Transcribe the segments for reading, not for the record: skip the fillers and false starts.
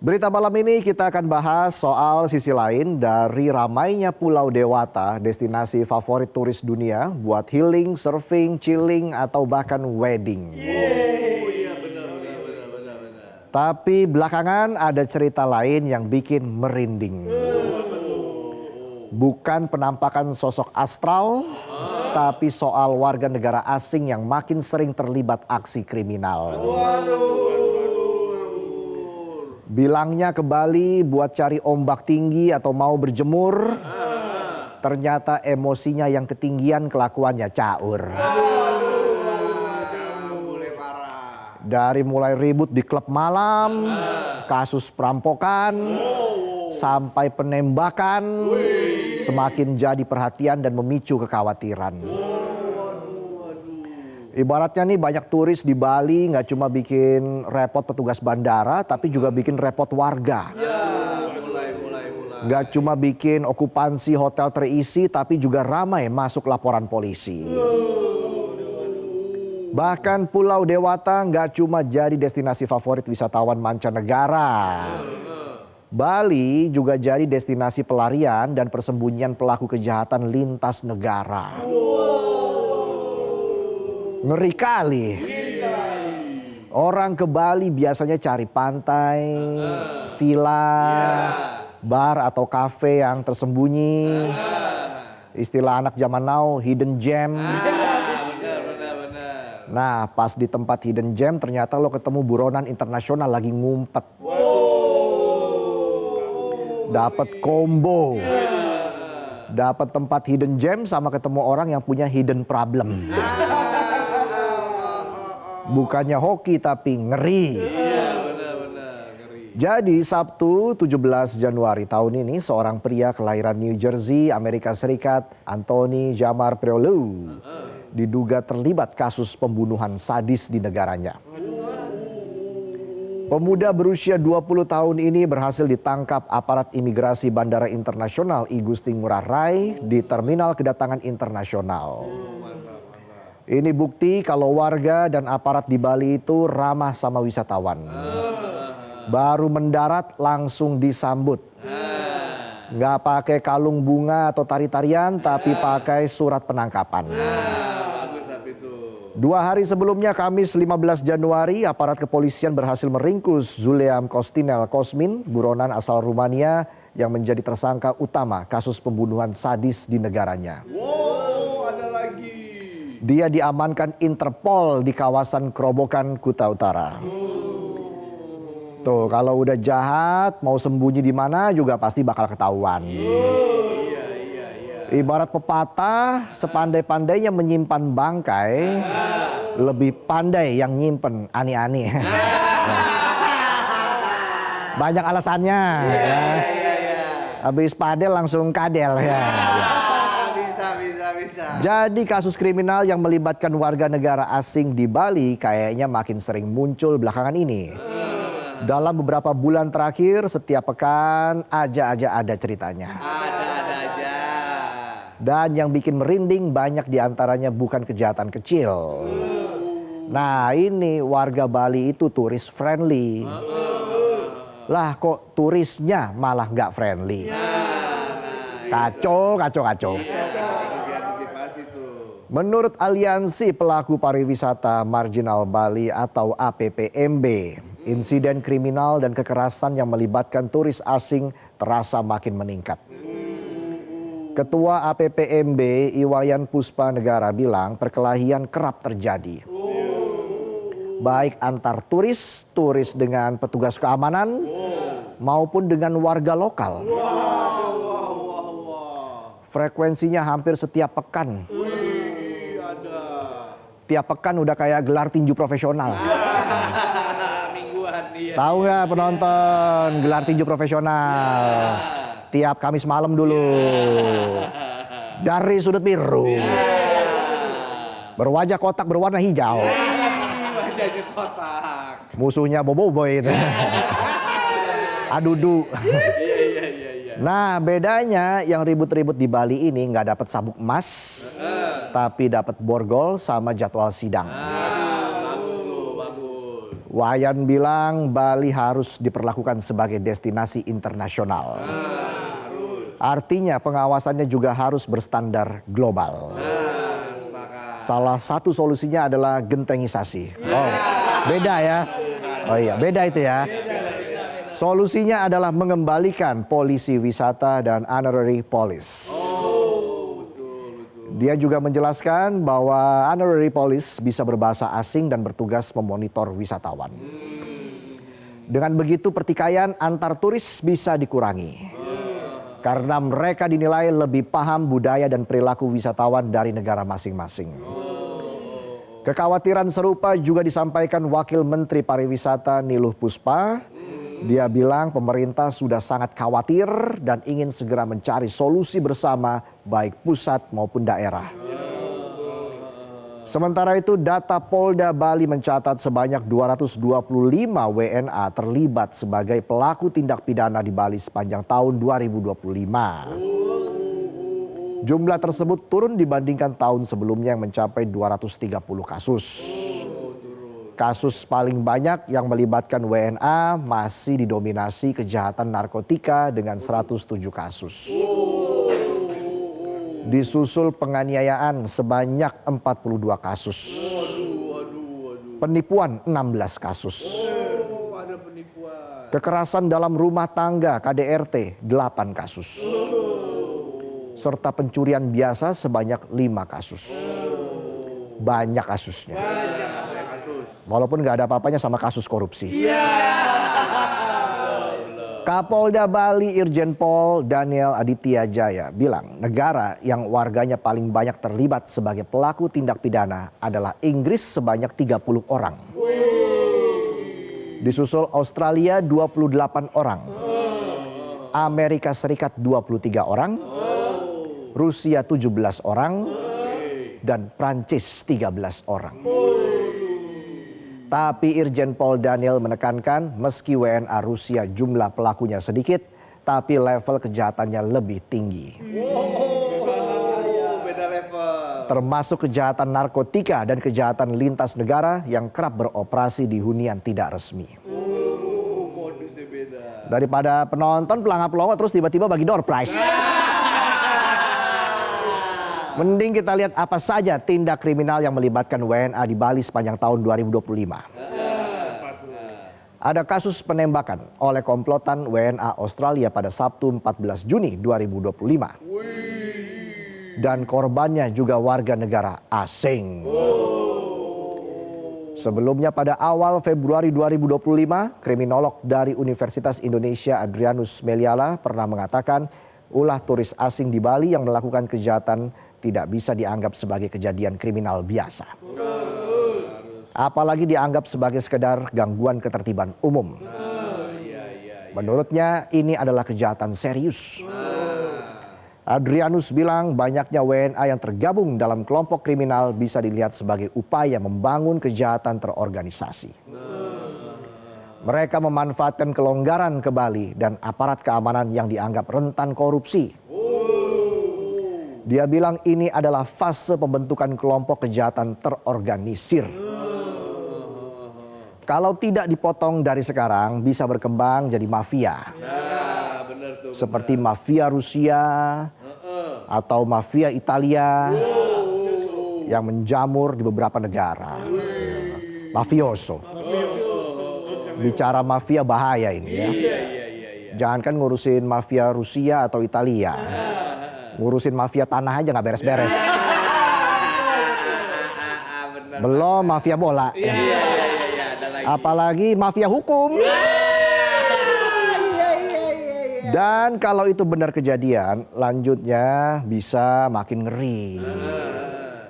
Berita malam ini kita akan bahas soal sisi lain dari ramainya Pulau Dewata, destinasi favorit turis dunia buat healing, surfing, chilling, atau bahkan wedding. Iya benar. Tapi belakangan ada cerita lain yang bikin merinding. Bukan penampakan sosok astral, tapi soal warga negara asing yang makin sering terlibat aksi kriminal. Bilangnya ke Bali buat cari ombak tinggi atau mau berjemur. Ternyata emosinya yang ketinggian, kelakuannya caur. Dari mulai ribut di klub malam, kasus perampokan, sampai penembakan, semakin jadi perhatian dan memicu kekhawatiran. Ibaratnya nih banyak turis di Bali nggak cuma bikin repot petugas bandara, tapi juga bikin repot warga. Nggak cuma bikin okupansi hotel terisi, tapi juga ramai masuk laporan polisi. Bahkan Pulau Dewata nggak cuma jadi destinasi favorit wisatawan mancanegara. Bali juga jadi destinasi pelarian dan persembunyian pelaku kejahatan lintas negara. Ngeri kali. Orang ke Bali biasanya cari pantai, villa, bar atau kafe yang tersembunyi. Istilah anak zaman now, hidden gem. Nah, pas di tempat hidden gem ternyata lo ketemu buronan internasional lagi ngumpet. Dapat combo. Dapat tempat hidden gem sama ketemu orang yang punya hidden problem. Bukannya hoki tapi ngeri. Jadi Sabtu 17 Januari tahun ini seorang pria kelahiran New Jersey, Amerika Serikat, Anthony Jamar Preolu, diduga terlibat kasus pembunuhan sadis di negaranya. Pemuda berusia 20 tahun ini berhasil ditangkap aparat imigrasi Bandara Internasional I Gusti Ngurah Rai di terminal kedatangan internasional. Ini bukti kalau warga dan aparat di Bali itu ramah sama wisatawan. Baru mendarat langsung disambut. Nggak pakai kalung bunga atau tari-tarian, tapi pakai surat penangkapan. 2 hari sebelumnya, Kamis 15 Januari, aparat kepolisian berhasil meringkus Zuleam Kostinel Kosmin, buronan asal Rumania yang menjadi tersangka utama kasus pembunuhan sadis di negaranya. Dia diamankan Interpol di kawasan Kerobokan, Kuta Utara. Tuh, kalau udah jahat, mau sembunyi di mana juga pasti bakal ketahuan. Ibarat pepatah, sepandai-pandainya menyimpan bangkai, lebih pandai yang nyimpen ani-ani. Banyak alasannya. Habis padel langsung kadel ya. Jadi kasus kriminal yang melibatkan warga negara asing di Bali kayaknya makin sering muncul belakangan ini. Dalam beberapa bulan terakhir, setiap pekan aja ada ceritanya. Dan yang bikin merinding banyak diantaranya bukan kejahatan kecil. Nah, ini warga Bali itu turis friendly. Lah kok turisnya malah nggak friendly. Kacau. Menurut Aliansi Pelaku Pariwisata Marginal Bali atau APPMB, insiden kriminal dan kekerasan yang melibatkan turis asing terasa makin meningkat. Ketua APPMB Iwayan Puspa Negara bilang perkelahian kerap terjadi. Baik antar turis dengan petugas keamanan maupun dengan warga lokal. Frekuensinya hampir setiap pekan. Tiap pekan udah kayak gelar tinju profesional. Tahu nggak penonton gelar tinju profesional? Tiap Kamis malam dulu. Dari sudut biru. Berwajah kotak berwarna hijau. Wajahnya kotak. Musuhnya Boboiboy itu. Adudu. Nah, bedanya yang ribut-ribut di Bali ini nggak dapat sabuk emas, tapi dapat borgol sama jadwal sidang. Bagus tuh, bagus. Wayan bilang Bali harus diperlakukan sebagai destinasi internasional. Artinya pengawasannya juga harus berstandar global. Salah satu solusinya adalah gentengisasi. Oh, beda ya. Oh iya, beda itu ya. Solusinya adalah mengembalikan polisi wisata dan honorary police. Dia juga menjelaskan bahwa honorary police bisa berbahasa asing dan bertugas memonitor wisatawan. Dengan begitu pertikaian antar turis bisa dikurangi. Karena mereka dinilai lebih paham budaya dan perilaku wisatawan dari negara masing-masing. Kekhawatiran serupa juga disampaikan Wakil Menteri Pariwisata Niluh Puspa. Dia bilang pemerintah sudah sangat khawatir dan ingin segera mencari solusi bersama baik pusat maupun daerah. Sementara itu data Polda Bali mencatat sebanyak 225 WNA terlibat sebagai pelaku tindak pidana di Bali sepanjang tahun 2025. Jumlah tersebut turun dibandingkan tahun sebelumnya yang mencapai 230 kasus. Kasus paling banyak yang melibatkan WNA masih didominasi kejahatan narkotika dengan 107 kasus. Disusul penganiayaan sebanyak 42 kasus. Penipuan 16 kasus. Kekerasan dalam rumah tangga KDRT 8 kasus. Serta pencurian biasa sebanyak 5 kasus. Banyak kasusnya. Walaupun nggak ada apa-apanya sama kasus korupsi. Kapolda Bali Irjen Pol Daniel Aditya Jaya bilang negara yang warganya paling banyak terlibat sebagai pelaku tindak pidana adalah Inggris sebanyak 30 orang. Disusul Australia 28 orang. Amerika Serikat 23 orang. Rusia 17 orang. Dan Prancis 13 orang. Tapi Irjen Pol Daniel menekankan meski WNA Rusia jumlah pelakunya sedikit, tapi level kejahatannya lebih tinggi. Beda level. Termasuk kejahatan narkotika dan kejahatan lintas negara yang kerap beroperasi di hunian tidak resmi. Modusnya beda. Daripada penonton pelangap-pelongo terus tiba-tiba bagi door prize. Mending kita lihat apa saja tindak kriminal yang melibatkan WNA di Bali sepanjang tahun 2025. Ada kasus penembakan oleh komplotan WNA Australia pada Sabtu 14 Juni 2025. Dan korbannya juga warga negara asing. Sebelumnya pada awal Februari 2025, kriminolog dari Universitas Indonesia Adrianus Meliala pernah mengatakan ulah turis asing di Bali yang melakukan kejahatan tidak bisa dianggap sebagai kejadian kriminal biasa. Apalagi dianggap sebagai sekedar gangguan ketertiban umum. Menurutnya ini adalah kejahatan serius. Adrianus bilang banyaknya WNA yang tergabung dalam kelompok kriminal bisa dilihat sebagai upaya membangun kejahatan terorganisasi. Mereka memanfaatkan kelonggaran ke Bali dan aparat keamanan yang dianggap rentan korupsi. Dia bilang ini adalah fase pembentukan kelompok kejahatan terorganisir. Kalau tidak dipotong dari sekarang bisa berkembang jadi mafia. Bener tuh. Seperti mafia Rusia atau mafia Italia yang menjamur di beberapa negara. Mafioso. Bicara mafia bahaya ini ya. Jangan kan ngurusin mafia Rusia atau Italia. Ngurusin mafia tanah aja nggak beres-beres. Belum mafia bola. Apalagi mafia hukum. Dan kalau itu benar kejadian, lanjutnya bisa makin ngeri.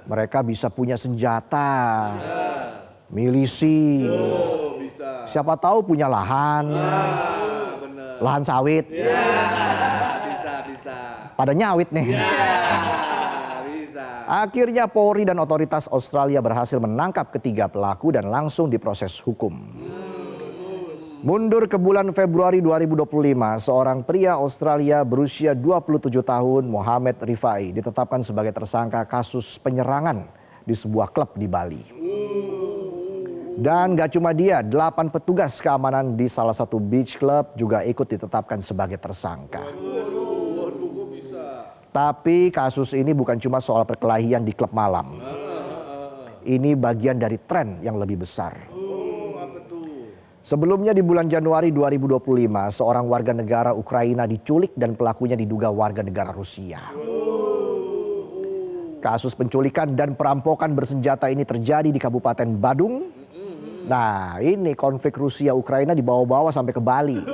Mereka bisa punya senjata, milisi. Siapa tahu punya lahan, lahan sawit. Pada nyawit nih. Akhirnya Polri dan otoritas Australia berhasil menangkap ketiga pelaku dan langsung diproses hukum. Mundur ke bulan Februari 2025, seorang pria Australia berusia 27 tahun, Mohamed Rifai, ditetapkan sebagai tersangka kasus penyerangan di sebuah klub di Bali. Dan gak cuma dia, 8 petugas keamanan di salah satu beach club juga ikut ditetapkan sebagai tersangka. Waduh, kok bisa? Tapi kasus ini bukan cuma soal perkelahian di klub malam. Ini bagian dari tren yang lebih besar. Apa tuh? Sebelumnya di bulan Januari 2025, seorang warga negara Ukraina diculik dan pelakunya diduga warga negara Rusia. Kasus penculikan dan perampokan bersenjata ini terjadi di Kabupaten Badung. Nah, ini konflik Rusia-Ukraina dibawa-bawa sampai ke Bali.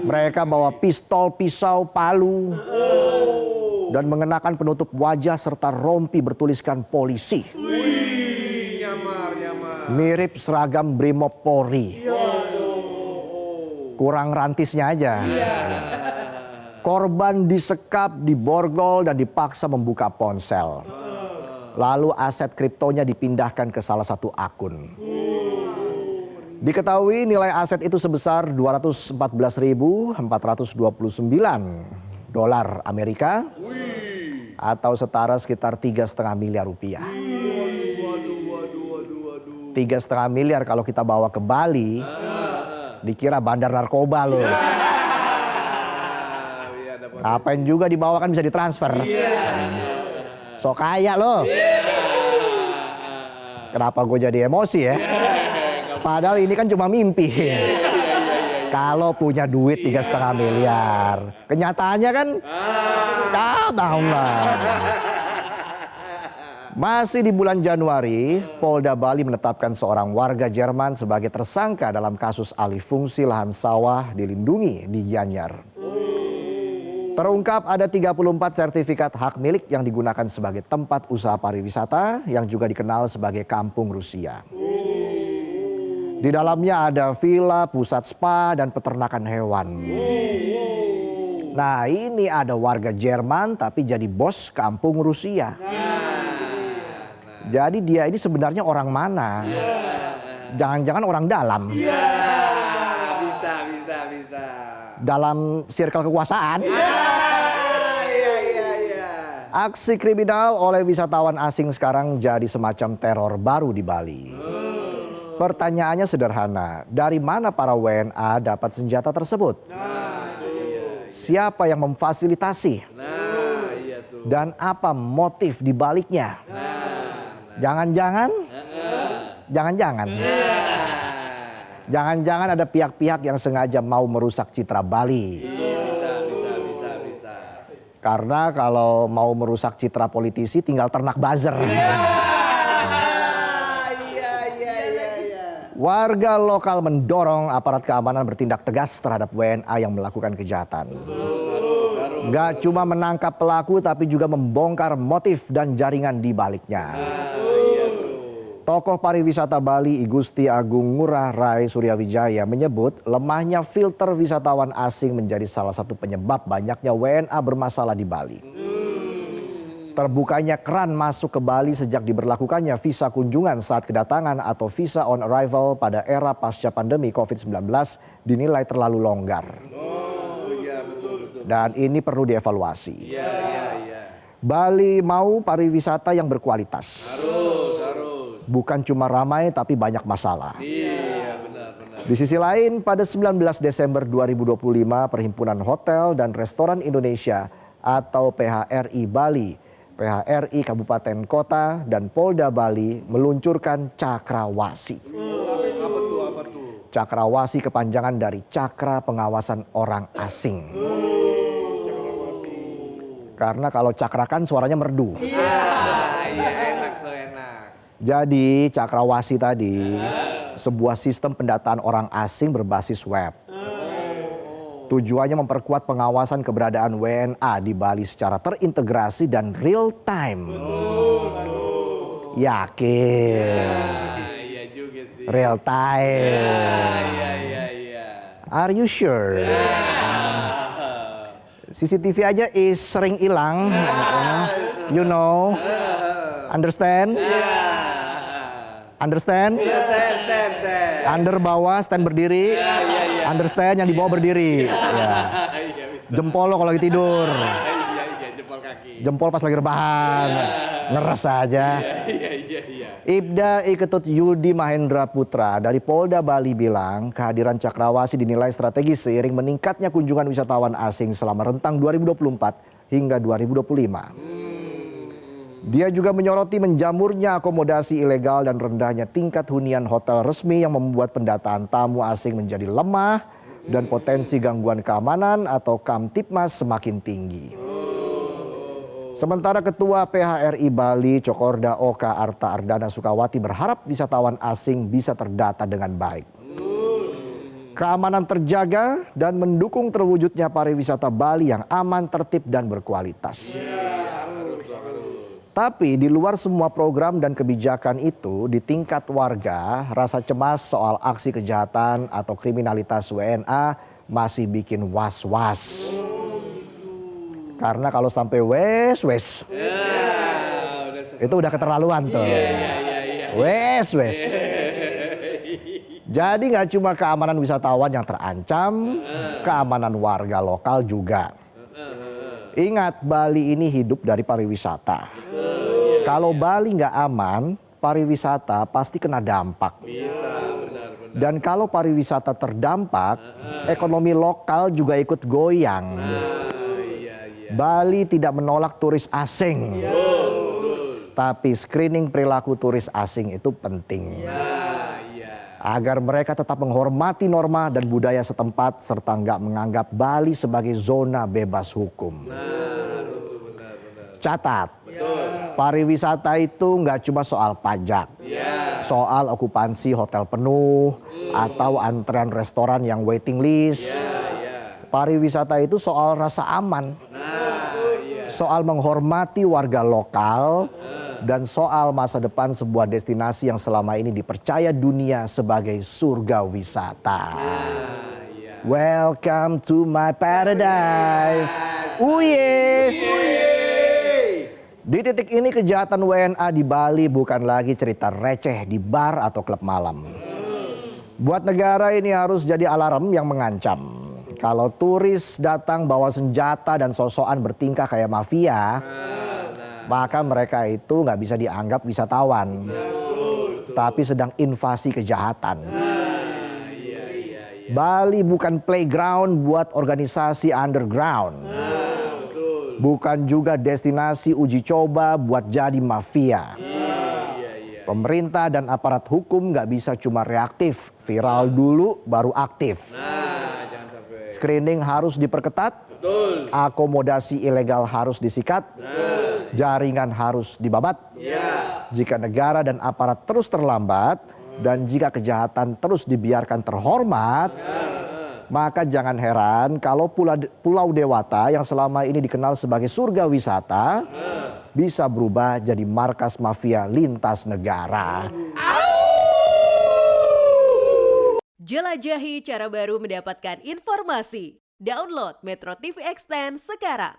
Mereka bawa pistol, pisau, palu, dan mengenakan penutup wajah serta rompi bertuliskan polisi. Wih, nyamar. Mirip seragam Brimob Polri. Kurang rantisnya aja. Korban disekap, diborgol, dan dipaksa membuka ponsel. Lalu aset kriptonya dipindahkan ke salah satu akun. Diketahui nilai aset itu sebesar 214.429 dolar Amerika atau setara sekitar 3,5 miliar rupiah. 3,5 miliar kalau kita bawa ke Bali, dikira bandar narkoba loh. Apain juga dibawa kan bisa ditransfer. So kaya loh. Kenapa gue jadi emosi ya? Padahal ini kan cuma mimpi. Kalau punya duit 3,5 miliar, kenyataannya kan tahu lah. Masih di bulan Januari, Polda Bali menetapkan seorang warga Jerman sebagai tersangka dalam kasus alih fungsi lahan sawah dilindungi di Gianyar. Terungkap ada 34 sertifikat hak milik yang digunakan sebagai tempat usaha pariwisata yang juga dikenal sebagai kampung Rusia. Di dalamnya ada villa, pusat spa, dan peternakan hewan. Nah, ini ada warga Jerman tapi jadi bos kampung Rusia. Jadi dia ini sebenarnya orang mana? Jangan-jangan orang dalam. Bisa. Dalam circle kekuasaan. Aksi kriminal oleh wisatawan asing sekarang jadi semacam teror baru di Bali. Pertanyaannya sederhana, dari mana para WNA dapat senjata tersebut? Siapa yang memfasilitasi? Dan apa motif di baliknya? Jangan-jangan ada pihak-pihak yang sengaja mau merusak citra Bali. Bisa. Karena kalau mau merusak citra politisi tinggal ternak buzzer. Warga lokal mendorong aparat keamanan bertindak tegas terhadap WNA yang melakukan kejahatan. Gak cuma menangkap pelaku tapi juga membongkar motif dan jaringan di baliknya. Tokoh pariwisata Bali I Gusti Agung Ngurah Rai Suryawijaya menyebut lemahnya filter wisatawan asing menjadi salah satu penyebab banyaknya WNA bermasalah di Bali. Terbukanya keran masuk ke Bali sejak diberlakukannya visa kunjungan saat kedatangan atau visa on arrival pada era pasca pandemi COVID-19 dinilai terlalu longgar. Dan ini perlu dievaluasi. Bali mau pariwisata yang berkualitas. Bukan cuma ramai tapi banyak masalah. Di sisi lain, pada 19 Desember 2025, Perhimpunan Hotel dan Restoran Indonesia atau PHRI Bali, PHRI Kabupaten Kota, dan Polda Bali meluncurkan Cakrawasi. Apa tuh? Cakrawasi kepanjangan dari Cakra Pengawasan Orang Asing. Karena kalau cakra kan suaranya merdu. Enak. Jadi Cakrawasi tadi sebuah sistem pendataan orang asing berbasis web. Tujuannya memperkuat pengawasan keberadaan WNA di Bali secara terintegrasi dan real time. Yakin? Iya juga sih. Real time. Iya. Are you sure? CCTV aja is sering hilang. You know? Understand? Understand? Under bawah, stand berdiri. Understand, yang di bawah berdiri. Ya. Jempol lo kalau lagi tidur. Iya, jempol kaki. Jempol pas lagi rebahan. Ngeres aja. Iya. Ibda Iketut Yudi Mahendra Putra dari Polda Bali bilang kehadiran Cakrawasi dinilai strategis seiring meningkatnya kunjungan wisatawan asing selama rentang 2024 hingga 2025. Dia juga menyoroti menjamurnya akomodasi ilegal dan rendahnya tingkat hunian hotel resmi yang membuat pendataan tamu asing menjadi lemah dan potensi gangguan keamanan atau Kamtipmas semakin tinggi. Sementara Ketua PHRI Bali Cokorda Oka Arta Ardana Sukawati berharap wisatawan asing bisa terdata dengan baik. Keamanan terjaga dan mendukung terwujudnya pariwisata Bali yang aman, tertib dan berkualitas. Tapi di luar semua program dan kebijakan itu, di tingkat warga, rasa cemas soal aksi kejahatan atau kriminalitas WNA masih bikin was-was. Karena kalau sampai wes, itu udah keterlaluan tuh. Wes. Jadi nggak cuma keamanan wisatawan yang terancam, keamanan warga lokal juga. Ingat, Bali ini hidup dari pariwisata. Kalau Bali nggak aman, pariwisata pasti kena dampak. Dan kalau pariwisata terdampak, ekonomi lokal juga ikut goyang. Bali tidak menolak turis asing. Tapi screening perilaku turis asing itu penting. Agar mereka tetap menghormati norma dan budaya setempat serta nggak menganggap Bali sebagai zona bebas hukum. Catat, pariwisata itu nggak cuma soal pajak, soal okupansi hotel penuh atau antrean restoran yang waiting list. Pariwisata itu soal rasa aman, soal menghormati warga lokal, dan soal masa depan sebuah destinasi yang selama ini dipercaya dunia sebagai surga wisata. Welcome to my paradise. Uye. Di titik ini kejahatan WNA di Bali bukan lagi cerita receh di bar atau klub malam. Buat negara ini harus jadi alarm yang mengancam. Kalau turis datang bawa senjata dan sosokan bertingkah kayak mafia, maka mereka itu nggak bisa dianggap wisatawan, tapi sedang invasi kejahatan. Bali bukan playground buat organisasi underground, bukan juga destinasi uji coba buat jadi mafia. Pemerintah dan aparat hukum nggak bisa cuma reaktif, viral dulu baru aktif. Screening harus diperketat, akomodasi ilegal harus disikat, jaringan harus dibabat. Jika negara dan aparat terus terlambat dan jika kejahatan terus dibiarkan terhormat, maka jangan heran kalau Pulau Dewata yang selama ini dikenal sebagai surga wisata bisa berubah jadi markas mafia lintas negara. Jelajahi cara baru mendapatkan informasi. Download Metro TV Extend sekarang.